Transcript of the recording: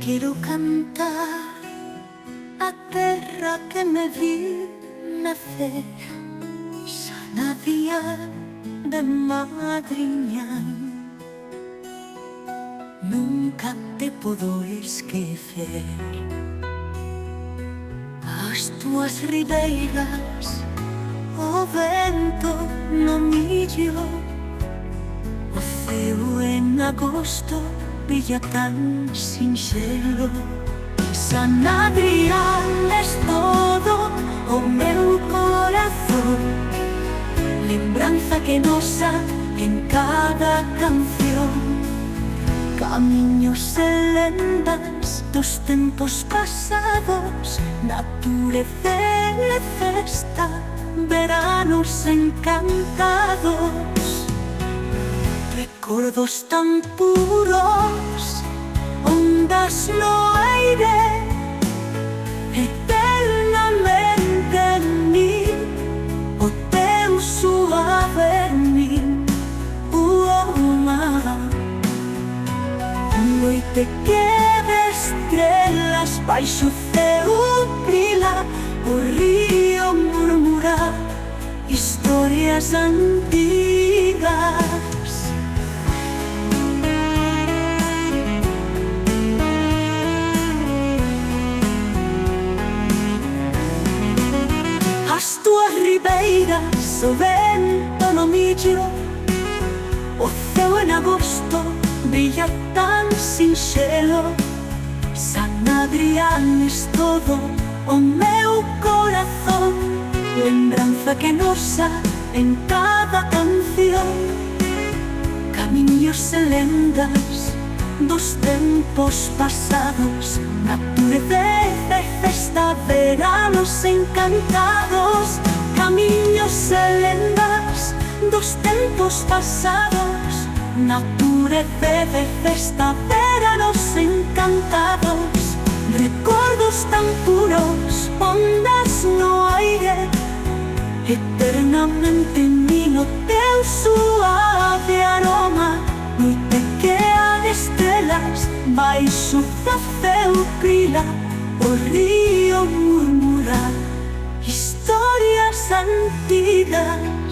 Quiero cantar a terra que me viu nacer, sana día de madriña. Nunca te podo esquecer. As túas ribeiras, o vento no millo, o ceo en agosto brilla tan sinxelo. San Adrián es todo o meu corazón, lembranza que nosa en cada canción. Camiños e lendas dos tempos pasados, natureza e festa, veranos encantados. Recordos tan puros, ondas no aire, eternamente en mí, o teu suave min, noite que de estrelas baixo ceo brila, o río murmura historias antigas. As túas ribeiras, o vento no millo, o ceo en agosto brilla tan sinxelo. San Adrián es todo o meu corazón, lembranza que nosa en cada canción. Camiños e lendas dos tempos pasados, natureza e festa, veranos encantados. Camiños e lendas dos tempos pasados, natureza e festa, veranos encantados. Recordos tan puros, ondas no aire, eternamente en mí o teu suave aroma. Noite que há de estrelas baixo do ceo brila, o río murmura historias antigas.